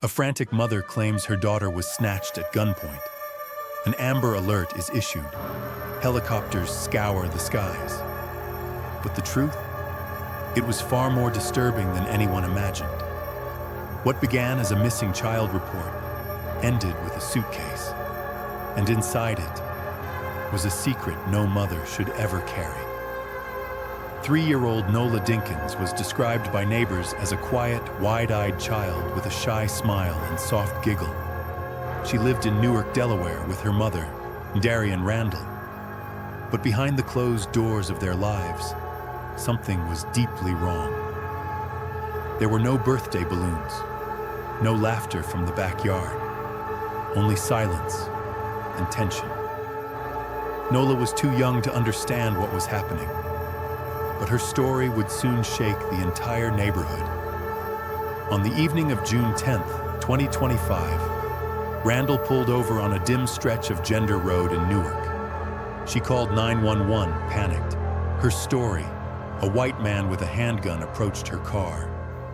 A frantic mother claims her daughter was snatched at gunpoint. An Amber Alert is issued. Helicopters scour the skies. But the truth? It was far more disturbing than anyone imagined. What began as a missing child report ended with a suitcase. And inside it was a secret no mother should ever carry. 3-year-old Nola Dinkins was described by neighbors as a quiet, wide-eyed child with a shy smile and soft giggle. She lived in Newark, Delaware with her mother, Darian Randall. But behind the closed doors of their lives, something was deeply wrong. There were no birthday balloons, no laughter from the backyard, only silence and tension. Nola was too young to understand what was happening, but her story would soon shake the entire neighborhood. On the evening of June 10th, 2025, Randall pulled over on a dim stretch of Gender Road in Newark. She called 911, panicked. Her story: a white man with a handgun approached her car,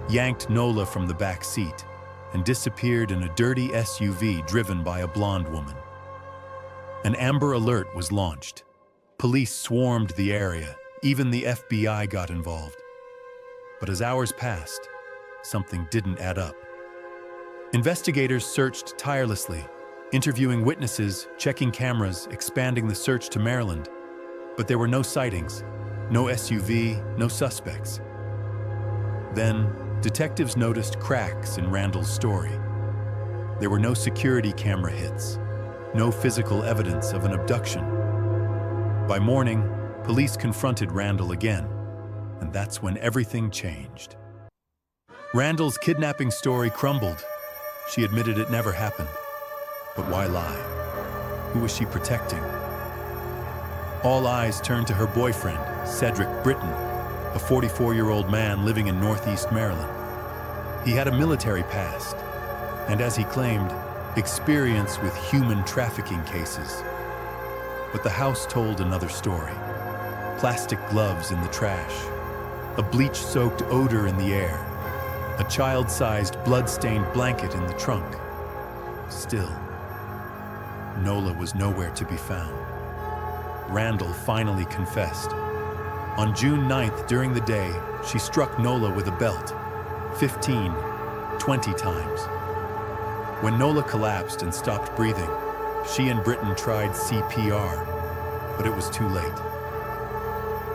yanked Nola from the back seat, and disappeared in a dirty SUV driven by a blonde woman. An Amber Alert was launched. Police swarmed the area. Even the FBI got involved. But as hours passed, something didn't add up. Investigators searched tirelessly, interviewing witnesses, checking cameras, expanding the search to Maryland. But there were no sightings, no SUV, no suspects. Then, detectives noticed cracks in Randall's story. There were no security camera hits, no physical evidence of an abduction. By morning, police confronted Randall again, and that's when everything changed. Randall's kidnapping story crumbled. She admitted it never happened. But why lie? Who was she protecting? All eyes turned to her boyfriend, Cedrick Britten, a 44-year-old man living in Northeast Maryland. He had a military past, and as he claimed, experience with human trafficking cases. But the house told another story. Plastic gloves in the trash, a bleach-soaked odor in the air, a child-sized blood-stained blanket in the trunk. Still, Nola was nowhere to be found. Randall finally confessed. On June 9th, during the day, she struck Nola with a belt, 15, 20 times. When Nola collapsed and stopped breathing, she and Britten tried CPR, but it was too late.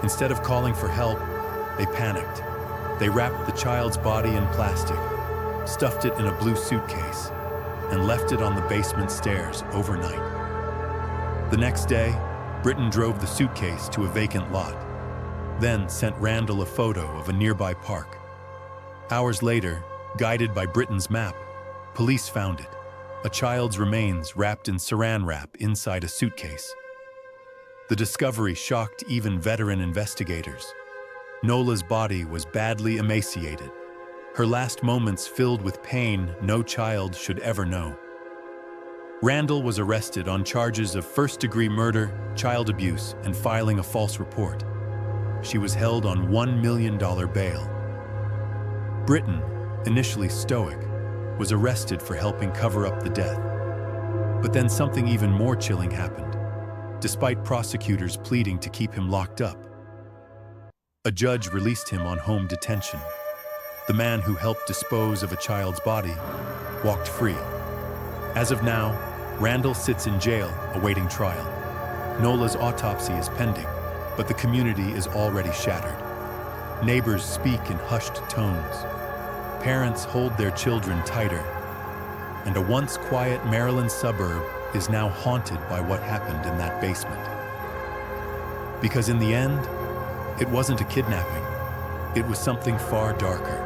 Instead of calling for help, they panicked. They wrapped the child's body in plastic, stuffed it in a blue suitcase, and left it on the basement stairs overnight. The next day, Britten drove the suitcase to a vacant lot, then sent Randall a photo of a nearby park. Hours later, guided by Britten's map, police found it, a child's remains wrapped in saran wrap inside a suitcase. The discovery shocked even veteran investigators. Nola's body was badly emaciated, her last moments filled with pain no child should ever know. Randall was arrested on charges of first-degree murder, child abuse, and filing a false report. She was held on $1 million bail. Britten, initially stoic, was arrested for helping cover up the death. But then something even more chilling happened. Despite prosecutors pleading to keep him locked up, a judge released him on home detention. The man who helped dispose of a child's body walked free. As of now, Randall sits in jail awaiting trial. Nola's autopsy is pending, but the community is already shattered. Neighbors speak in hushed tones. Parents hold their children tighter. And a once quiet Maryland suburb is now haunted by what happened in that basement. Because in the end, it wasn't a kidnapping. It was something far darker.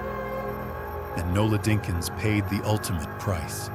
And Nola Dinkins paid the ultimate price.